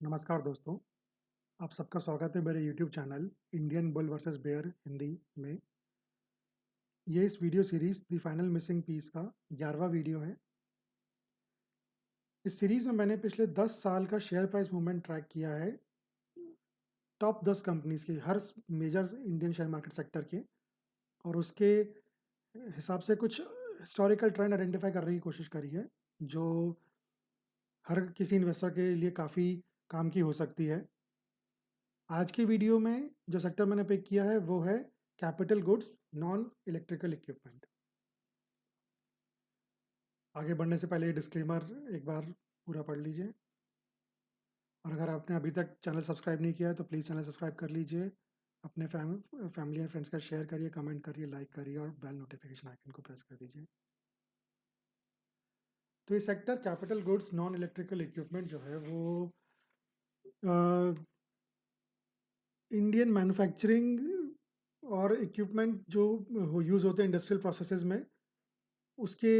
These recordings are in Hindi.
नमस्कार दोस्तों, आप सबका स्वागत है मेरे YouTube channel Indian bull versus bear Hindi में। ये इस video series the final missing piece का 11वां वीडियो है। इस सीरीज़ में मैंने पिछले 10 साल का शेयर प्राइस मूवमेंट ट्रैक किया है टॉप 10 कंपनीज़ की, हर major Indian share market sector के, और उसके हिसाब से कुछ हिस्टोरिकल ट्रेंड आइडेंटिफाई करने की कोशिश करी है, जो हर किसी इन्वेस्टर के लिए काफ़ी काम की हो सकती है। आज की वीडियो में जो सेक्टर मैंने पिक किया है वो है capital goods non electrical equipment. आगे बढ़ने से पहले ये डिस्क्लेमर एक बार पूरा पढ़ लीजिए, और अगर आपने अभी तक चैनल सब्सक्राइब नहीं किया है तो प्लीज़ चैनल सब्सक्राइब कर लीजिए। अपने फैमिली एंड फ्रेंड्स का शेयर करिए, कमेंट करिए, लाइक करिए और बेल नोटिफिकेशन आइकन को प्रेस कर दीजिए। तो ये sector capital goods non electrical equipment जो है वो इंडियन मैन्युफैक्चरिंग और इक्विपमेंट जो यूज़ होते हैं इंडस्ट्रियल प्रोसेसेस में, उससे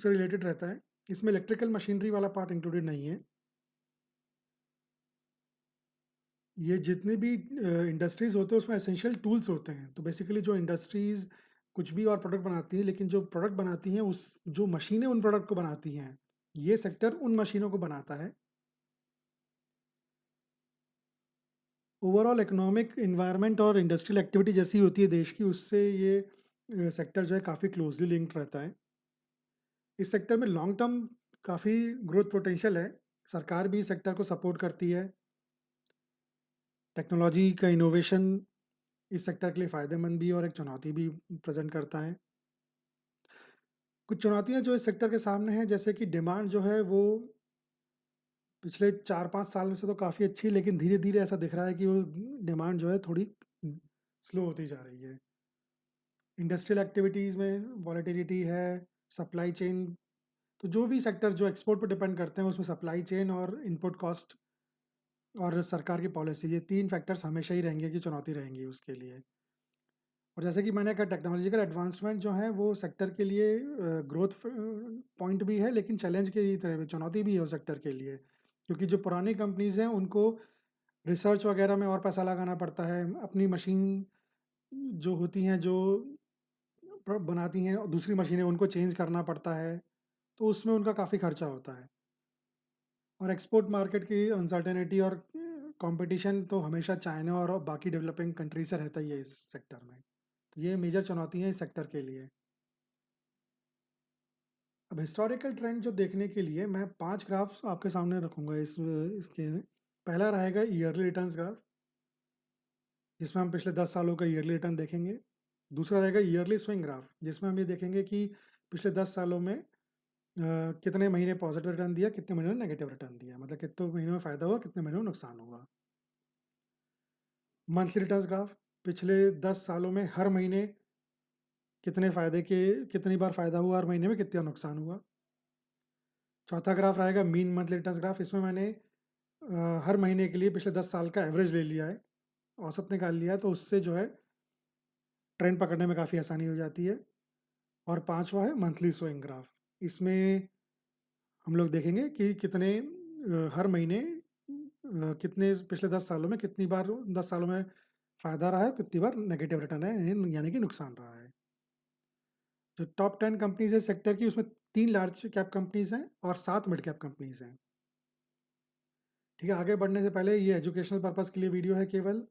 रिलेटेड रहता है। इसमें इलेक्ट्रिकल मशीनरी वाला पार्ट इंक्लूडेड नहीं है। ये जितने भी इंडस्ट्रीज़ होते हैं उसमें एसेंशियल टूल्स होते हैं। तो बेसिकली जो इंडस्ट्रीज़ कुछ भी और प्रोडक्ट बनाती हैं, लेकिन जो प्रोडक्ट बनाती हैं उस जो मशीनें उन प्रोडक्ट को बनाती हैं, ये सेक्टर उन मशीनों को बनाता है। ओवरऑल इकोनॉमिक इन्वायरमेंट और इंडस्ट्रियल एक्टिविटी जैसी होती है देश की, उससे ये सेक्टर जो है काफ़ी क्लोजली लिंक्ड रहता है। इस सेक्टर में लॉन्ग टर्म काफ़ी ग्रोथ पोटेंशियल है। सरकार भी इस सेक्टर को सपोर्ट करती है। टेक्नोलॉजी का इनोवेशन इस सेक्टर के लिए फ़ायदेमंद भी और एक चुनौती भी प्रेजेंट करता है। कुछ चुनौतियां जो इस सेक्टर के सामने हैं, जैसे कि डिमांड जो है वो पिछले 4-5 साल में से तो काफ़ी अच्छी है, लेकिन धीरे धीरे ऐसा दिख रहा है कि वो डिमांड जो है थोड़ी स्लो होती जा रही है। इंडस्ट्रियल एक्टिविटीज़ में वॉलेटिलिटी है, सप्लाई चेन, तो जो भी सेक्टर जो एक्सपोर्ट पर डिपेंड करते हैं उसमें सप्लाई चेन और इनपुट कॉस्ट और सरकार की पॉलिसी, ये 3 फैक्टर्स हमेशा ही रहेंगे कि चुनौती रहेंगी उसके लिए। और जैसे कि मैंने कहा, टेक्नोलॉजिकल एडवांसमेंट जो है वो सेक्टर के लिए ग्रोथ पॉइंट भी है, लेकिन चैलेंज की तरह भी चुनौती भी है उस सेक्टर के लिए, क्योंकि जो पुरानी कंपनीज हैं उनको रिसर्च वगैरह में और पैसा लगाना पड़ता है। अपनी मशीन जो होती हैं, जो बनाती हैं और दूसरी मशीनें, उनको चेंज करना पड़ता है, तो उसमें उनका काफ़ी खर्चा होता है। और एक्सपोर्ट मार्केट की अनसर्टेनिटी और कंपटीशन तो हमेशा चाइना और बाकी डेवलपिंग कंट्री से रहता ही है इस सेक्टर में। तो ये मेजर चुनौती है इस सेक्टर के लिए। अब हिस्टोरिकल ट्रेंड जो देखने के लिए मैं 5 ग्राफ्स आपके सामने रखूँगा इसके में। पहला रहेगा ईयरली रिटर्न्स ग्राफ, जिसमें हम पिछले 10 सालों का ईयरली रिटर्न देखेंगे। दूसरा रहेगा ईयरली स्विंग ग्राफ, जिसमें हम ये देखेंगे कि पिछले 10 सालों में कितने महीने पॉजिटिव रिटर्न दिया, कितने महीनों ने नेगेटिव रिटर्न दिया, मतलब कितने महीनों में फ़ायदा हुआ, कितने महीनों में नुकसान हुआ। मंथली रिटर्न्स ग्राफ, पिछले 10 सालों में हर महीने कितनी बार फ़ायदा हुआ, हर महीने में कितना नुकसान हुआ। चौथा ग्राफ रहेगा मीन मंथली रिटर्न्स ग्राफ, इसमें मैंने हर महीने के लिए पिछले 10 साल का एवरेज ले लिया है, औसत निकाल लिया है, तो उससे जो है ट्रेंड पकड़ने में काफ़ी आसानी हो जाती है। और पांचवा है मंथली स्विंग ग्राफ, इसमें हम लोग देखेंगे कि हर महीने कितने पिछले 10 सालों में कितनी बार 10 सालों में फ़ायदा रहा है, कितनी बार नेगेटिव रिटर्न है, यानी कि नुकसान रहा है। जो टॉप 10 कंपनीज है सेक्टर की, उसमें 3 लार्ज कैप कंपनीज हैं और 7 मिड कैप कंपनीज हैं। ठीक है, आगे बढ़ने से पहले ये एजुकेशनल पर्पज़ के लिए वीडियो है केवल,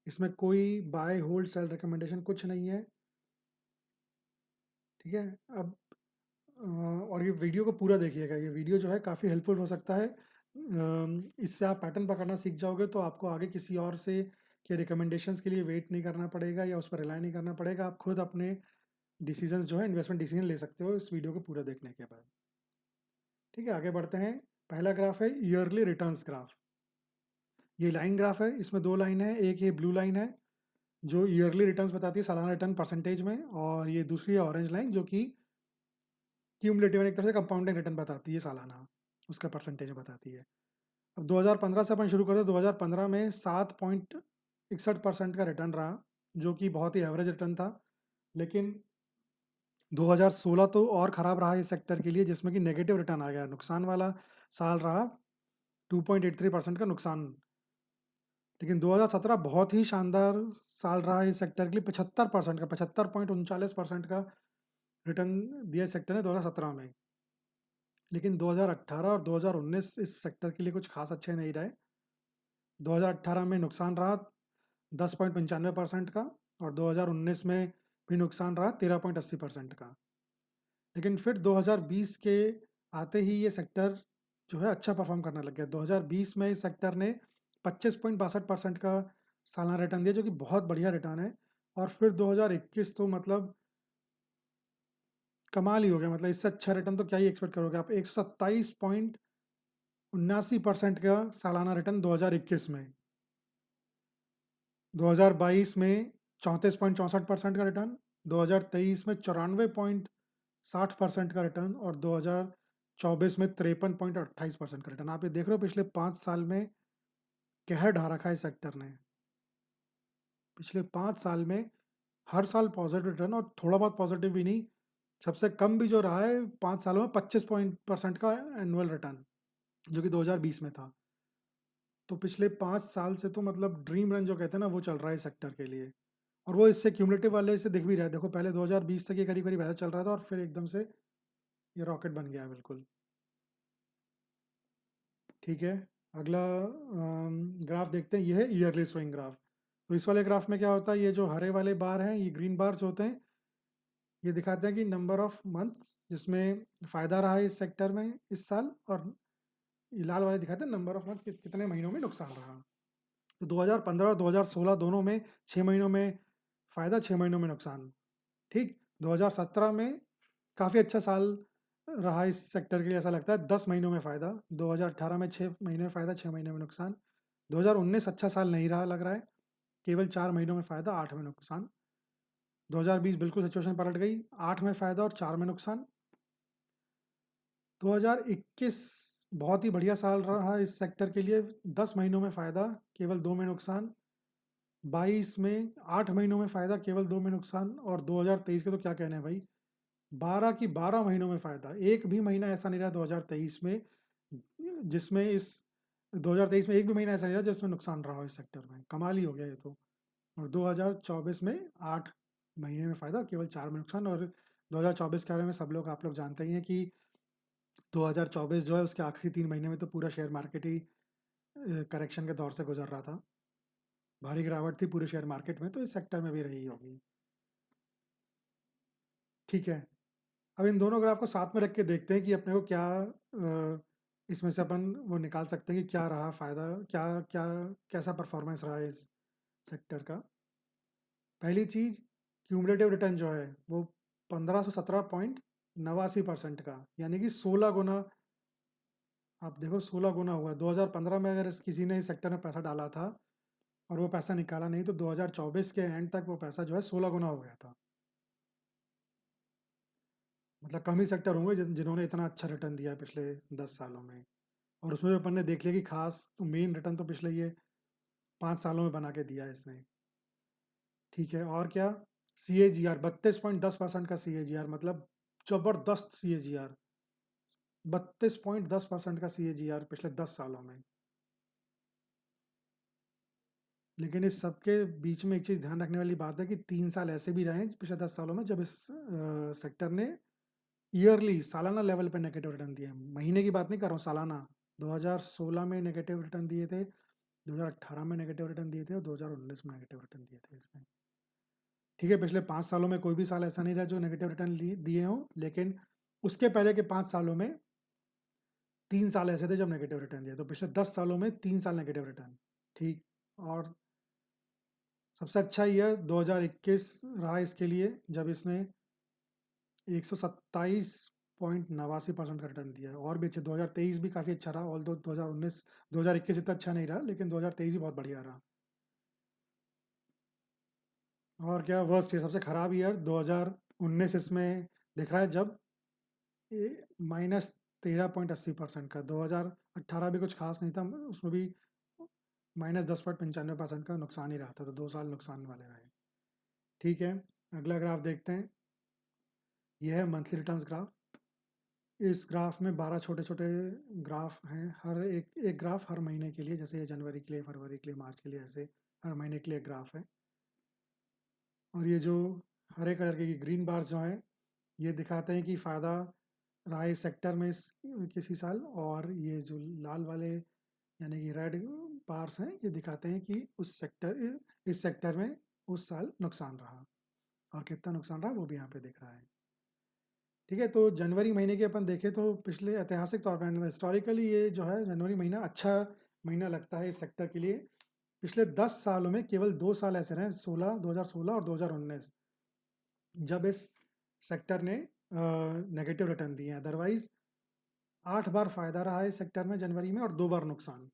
इसमें कोई बाय होल्ड सेल रिकमेंडेशन कुछ नहीं है। ठीक है, अब और ये वीडियो को पूरा देखिएगा, ये वीडियो जो है काफ़ी हेल्पफुल हो सकता है। इससे आप पैटर्न पकड़ना सीख जाओगे, तो आपको आगे किसी और से के रिकमेंडेशंस के लिए वेट नहीं करना पड़ेगा या उस पर रिलाई नहीं करना पड़ेगा। आप खुद अपने डिसीजंस जो है, इन्वेस्टमेंट डिसीजन ले सकते हो इस वीडियो को पूरा देखने के बाद। ठीक है, आगे बढ़ते हैं। पहला ग्राफ है ईयरली रिटर्न्स ग्राफ। ये लाइन ग्राफ है, इसमें 2 लाइन है, एक ये ब्लू लाइन है जो ईयरली रिटर्न्स बताती है, सालाना रिटर्न परसेंटेज में, और ये दूसरी है ऑरेंज लाइन जो कि क्यूमुलेटिव एक तरह से कंपाउंडिंग रिटर्न बताती है, सालाना उसका परसेंटेज बताती है। अब 2015 से अपन शुरू करते हैं। 2015 में 7.61% का रिटर्न रहा, जो कि बहुत ही एवरेज रिटर्न था। लेकिन 2016 तो और ख़राब रहा इस सेक्टर के लिए, जिसमें कि नेगेटिव रिटर्न आ गया, नुकसान वाला साल रहा। 2.83% का नुकसान। लेकिन 2017 बहुत ही शानदार साल रहा है इस सेक्टर के लिए, 75% का 75.39% का रिटर्न दिया सेक्टर ने 2017 में। लेकिन 2018 और 2019 इस सेक्टर के लिए कुछ खास अच्छे नहीं रहे। 2018 में नुकसान रहा 10.95% का, और 2019 में भी नुकसान रहा 13.80% का। लेकिन फिर 2020 के आते ही ये सेक्टर जो है अच्छा परफॉर्म करने लग गया। 2020 में इस सेक्टर ने 25.62% का सालाना रिटर्न दिया, जो कि बहुत बढ़िया रिटर्न है। और फिर 2021 तो मतलब कमाल ही हो गया। मतलब इससे अच्छा रिटर्न तो क्या ही एक्सपेक्ट करोगे आप। 127.79% का सालाना रिटर्न 2021 में। 2022 में 34.64% का रिटर्न, 2023 में 94.60% का रिटर्न, और 2024 में 53.28% का रिटर्न। आप ये देख रहे हो पिछले 5 साल में कहर ढा रखा है इस सेक्टर ने। पिछले 5 साल में हर साल पॉजिटिव रिटर्न, और थोड़ा बहुत पॉजिटिव भी नहीं, सबसे कम भी जो रहा है 5 सालों में 25% का एनुअल रिटर्न, जो कि 2020 में था। तो पिछले 5 साल से तो मतलब ड्रीम रन जो कहते हैं ना, वो चल रहा है इस सेक्टर के लिए। और वो इससे क्यूमुलेटिव वाले से दिख भी रहा है। देखो पहले 2020 तक ये करीब करीब ऐसा चल रहा था, और फिर एकदम से ये रॉकेट बन गया है बिल्कुल। ठीक है, अगला ग्राफ देखते हैं। ये है ईयरली स्विंग ग्राफ। तो इस वाले ग्राफ में क्या होता है, ये जो हरे वाले बार हैं, ये ग्रीन बार्स होते हैं, ये दिखाते हैं कि नंबर ऑफ मंथ्स जिसमें फ़ायदा रहा है इस सेक्टर में इस साल, और ये लाल वाले दिखाते हैं नंबर ऑफ मंथ्स कितने महीनों में नुकसान रहा। तो 2015 और 2016 दोनों में 6 महीनों में फ़ायदा, 6 महीनों में नुकसान। ठीक, 2017 में काफ़ी अच्छा साल रहा इस सेक्टर के लिए, ऐसा लगता है 10 महीनों में फ़ायदा। 2018 में 6 महीने में फ़ायदा, 6 महीने में नुकसान। 2019 अच्छा साल नहीं रहा लग रहा है, केवल 4 महीनों में फ़ायदा, 8 में नुकसान। 2020 बिल्कुल सिचुएशन पलट गई, 8 में फ़ायदा और 4 में नुकसान। 2021 बहुत ही बढ़िया साल रहा इस सेक्टर के लिए, 10 महीनों में फ़ायदा, केवल 2 में नुकसान। 22 में 8 महीनों में फ़ायदा, केवल 2 में नुकसान। और 2023 के तो क्या कहने हैं भाई, 12 की 12 महीनों में फ़ायदा। एक भी महीना ऐसा नहीं रहा 2023 में जिसमें इस 2023 में एक भी महीना ऐसा नहीं रहा जिसमें नुकसान रहा हो इस सेक्टर में। कमाल ही हो गया ये तो। और 2024 में 8 महीने में फ़ायदा, केवल 4 में नुकसान। और 2024 के बारे में सब लोग आप लोग जानते ही हैं कि 2024 जो है उसके आखिरी 3 महीने में तो पूरा शेयर मार्केट ही करेक्शन के दौर से गुजर रहा था। भारी गिरावट थी पूरे शेयर मार्केट में, तो इस सेक्टर में भी रही होगी। ठीक है, अब इन दोनों ग्राफ को साथ में रख के देखते हैं कि अपने को क्या इसमें से अपन वो निकाल सकते हैं कि क्या रहा फ़ायदा, क्या क्या कैसा परफॉर्मेंस रहा इस सेक्टर का। पहली चीज़, क्यूमुलेटिव रिटर्न जो है वो 1517.89% का, यानी कि 16 गुना। आप देखो 16 गुना हुआ। 2015 में अगर किसी ने इस सेक्टर में पैसा डाला था और वो पैसा निकाला नहीं, तो 2024 के एंड तक वो पैसा जो है 16 गुना हो गया था। मतलब कम ही सेक्टर होंगे जिन्होंने इतना अच्छा रिटर्न दिया है पिछले 10 सालों में। और उसमें भी अपन ने देख लिया कि खास तो मेन रिटर्न तो पिछले ये 5 सालों में बना के दिया है इसने। ठीक है, और क्या, सी ए जी आर 32.10% का सी ए जी आर, मतलब ज़बरदस्त सी ए जी आर। 32.10% का सी ए जी आर पिछले 10 सालों में। लेकिन इस सबके बीच में एक चीज़ ध्यान रखने वाली बात है कि 3 साल ऐसे भी रहे हैं पिछले 10 सालों में जब इस सेक्टर ने ईयरली सालाना लेवल पे नेगेटिव रिटर्न दिए हैं। महीने की बात नहीं कर रहा हूँ, सालाना। 2016 में नेगेटिव रिटर्न दिए थे, 2018 में नेगेटिव रिटर्न दिए थे, और 2019 में नेगेटिव रिटर्न दिए थे इसने। ठीक है, पिछले 5 सालों में कोई भी साल ऐसा नहीं रहा जो नेगेटिव रिटर्न दिए हों, लेकिन उसके पहले के 5 सालों में 3 साल ऐसे थे जब नेगेटिव रिटर्न दिया। तो पिछले 10 सालों में 3 साल नेगेटिव रिटर्न। ठीक, और सबसे अच्छा ईयर 2021 रहा इसके लिए, जब इसने 127.89% का रिटर्न दिया है। और भी अच्छे, 2023 भी काफ़ी अच्छा रहा, ऑल दो 2019 2021 इतना अच्छा नहीं रहा, लेकिन 2023 भी बहुत बढ़िया रहा। और क्या, वर्स्ट ईयर सबसे ख़राब ईयर 2019 इसमें दिख रहा है, जब -13.80% का। 2018 भी कुछ खास नहीं था, उसमें भी -10.95% का नुकसान ही रहा था। तो 2 साल नुकसान वाले रहे। ठीक है, अगला ग्राफ देखते हैं। यह है मंथली रिटर्न्स ग्राफ। इस ग्राफ में 12 छोटे-छोटे ग्राफ हैं, हर एक ग्राफ हर महीने के लिए, जैसे ये जनवरी के लिए, फरवरी के लिए, मार्च के लिए, ऐसे हर महीने के लिए एक ग्राफ है। और ये जो हरे कलर के ग्रीन बार्स जो हैं, ये दिखाते हैं कि फ़ायदा रहा इस सेक्टर में इस किसी साल, और ये जो लाल वाले यानी कि रेड बार्स हैं, ये दिखाते हैं कि इस सेक्टर में उस साल नुकसान रहा, और कितना नुकसान रहा वो भी यहाँ पे दिख रहा है। ठीक है, तो जनवरी महीने की अपन देखें तो पिछले ऐतिहासिक तौर पर हिस्टोरिकली ये जो है जनवरी महीना अच्छा महीना लगता है इस सेक्टर के लिए। पिछले 10 सालों में केवल 2 साल ऐसे रहे, 2016 और 2019, जब इस सेक्टर ने नेगेटिव रिटर्न दिए हैं। अदरवाइज 8 बार फायदा रहा है इस सेक्टर में जनवरी में, और 2 बार नुकसान।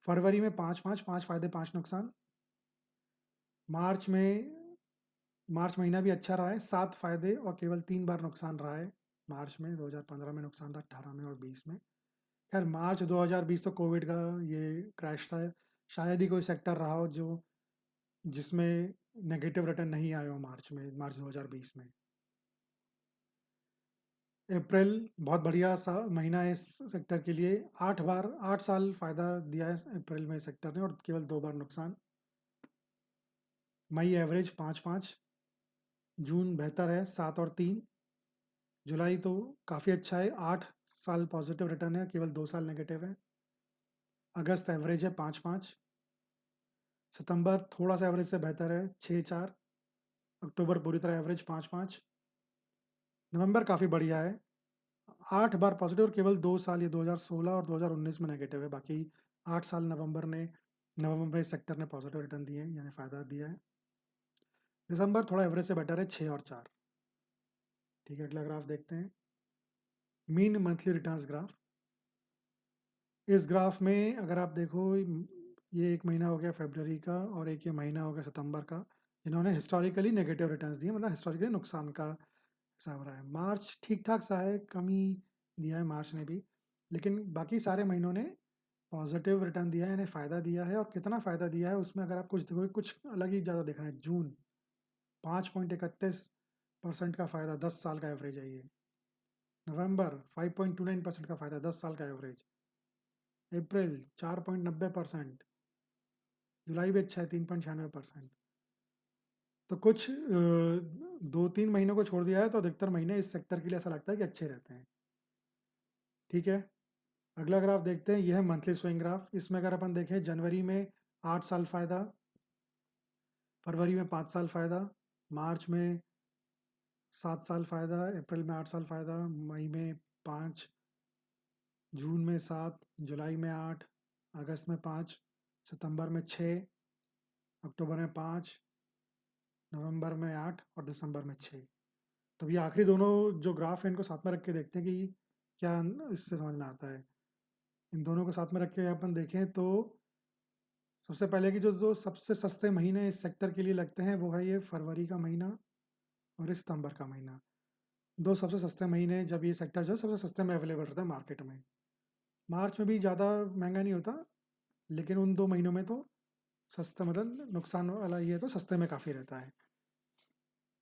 फरवरी में 5 फायदे 5 नुकसान। मार्च महीना भी अच्छा रहा है, 7 फायदे और केवल 3 बार नुकसान रहा है। मार्च में 2015 में नुकसान था, 18 में और 20 में। खैर मार्च 2020 तो कोविड का ये क्रैश था, शायद ही कोई सेक्टर रहा हो जो जिसमें नेगेटिव रिटर्न नहीं आया हो मार्च 2020 में। अप्रैल बहुत बढ़िया सा महीना है इस सेक्टर के लिए, 8 साल फायदा दिया है अप्रैल में सेक्टर ने, और केवल 2 बार नुकसान। मई एवरेज 5-5, जून बेहतर है 7 और 3, जुलाई तो काफ़ी अच्छा है, 8 साल पॉजिटिव रिटर्न है, केवल 2 साल नेगेटिव है। अगस्त एवरेज है 5-5, सितंबर थोड़ा सा एवरेज से बेहतर है 6-4, अक्टूबर पूरी तरह एवरेज 5-5, नवंबर काफ़ी बढ़िया है 8 बार पॉजिटिव, और केवल 2 साल, ये 2016 और 2019 में नेगेटिव है, बाकी 8 साल नवंबर में इस सेक्टर ने पॉजिटिव रिटर्न दिए हैं, यानी फ़ायदा दिया है। दिसंबर थोड़ा एवरेज से बेटर है 6 और 4। ठीक है, अगला ग्राफ देखते हैं, मीन मंथली रिटर्न्स ग्राफ। इस ग्राफ में अगर आप देखो, ये एक महीना हो गया फरवरी का, और एक ये महीना हो गया सितंबर का, जिन्होंने हिस्टोरिकली नेगेटिव रिटर्न्स दिए, मतलब हिस्टोरिकली नुकसान का हिसाब रहा है। मार्च ठीक ठाक सा है, कमी दिया है मार्च ने भी, लेकिन बाकी सारे महीनों ने पॉजिटिव रिटर्न दिया है, यानी फ़ायदा दिया है। और कितना फ़ायदा दिया है उसमें अगर आप कुछ देखोगे, कुछ अलग ही ज़्यादा दिख रहा है। जून 5.31% का फ़ायदा, 10 साल का एवरेज है ये। नवंबर 5.29% का फ़ायदा, 10 साल का एवरेज। अप्रैल 4.90%, जुलाई भी अच्छा है 3.96%। तो कुछ 2-3 महीनों को छोड़ दिया है तो अधिकतर महीने इस सेक्टर के लिए ऐसा लगता है कि अच्छे रहते हैं। ठीक है, अगला ग्राफ देखते हैं, यह है मंथली स्विंग ग्राफ। इसमें अगर अपन देखें, जनवरी में 8 साल फ़ायदा, फरवरी में 5 साल फ़ायदा, मार्च में 7 साल फ़ायदा, अप्रैल में 8 साल फ़ायदा, मई में 5, जून में 7, जुलाई में 8, अगस्त में 5, सितंबर में 6, अक्टूबर में 5, नवंबर में 8 और दिसंबर में 6। तो ये आखिरी दोनों जो ग्राफ है इनको साथ में रख के देखते हैं कि क्या इससे समझ में आता है। इन दोनों को साथ में रख के अपन देखें तो सबसे पहले कि जो सबसे सस्ते महीने इस सेक्टर के लिए लगते हैं वो है ये फरवरी का महीना और ये सितंबर का महीना। दो सबसे सस्ते महीने, जब ये सेक्टर जो है सबसे सस्ते में अवेलेबल रहता है मार्केट में। मार्च में भी ज़्यादा महंगा नहीं होता, लेकिन उन 2 महीनों में तो सस्ता, मतलब नुकसान वाला ये है, तो सस्ते में काफ़ी रहता है।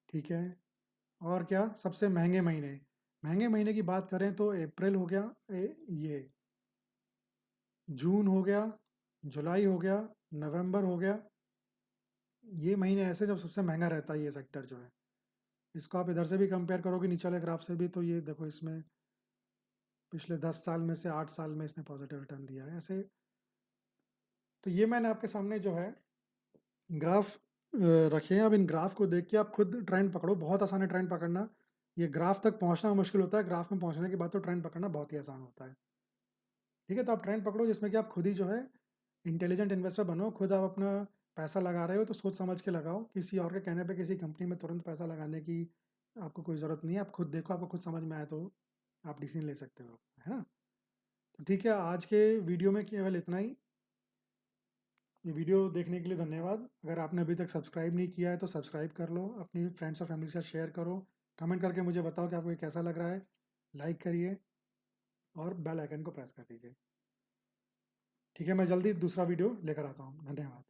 ठीक है, और क्या सबसे महंगे महीने की बात करें तो अप्रैल हो गया, ये जून हो गया, जुलाई हो गया, नवंबर हो गया। ये महीने ऐसे जब सबसे महंगा रहता है ये सेक्टर जो है। इसको आप इधर से भी कंपेयर करोगे नीचे वाले ग्राफ से भी, तो ये देखो, इसमें पिछले 10 साल में से 8 साल में इसने पॉजिटिव रिटर्न दिया है ऐसे। तो ये मैंने आपके सामने जो है ग्राफ रखे हैं। अब इन ग्राफ को देख के आप खुद ट्रेंड पकड़ो, बहुत आसान है ट्रेंड पकड़ना। ये ग्राफ तक पहुंचना मुश्किल होता है, ग्राफ में पहुंचने के बाद तो ट्रेंड पकड़ना बहुत ही आसान होता है। ठीक है, तो आप ट्रेंड पकड़ो जिसमें कि आप खुद ही जो है इंटेलिजेंट इन्वेस्टर बनो। खुद आप अपना पैसा लगा रहे हो तो सोच समझ के लगाओ, किसी और के कहने पे किसी कंपनी में तुरंत पैसा लगाने की आपको कोई ज़रूरत नहीं है। आप खुद देखो, आपको खुद समझ में आए तो आप डिसीजन ले सकते हो, है ना। तो ठीक है, आज के वीडियो में केवल इतना ही। ये वीडियो देखने के लिए धन्यवाद। अगर आपने अभी तक सब्सक्राइब नहीं किया है तो सब्सक्राइब कर लो, अपनी फ्रेंड्स और फैमिली के साथ शेयर करो, कमेंट करके मुझे बताओ कि आपको ये कैसा लग रहा है। लाइक करिए और बेल आइकन को प्रेस कर दीजिए। ठीक है, मैं जल्दी दूसरा वीडियो लेकर आता हूँ। धन्यवाद।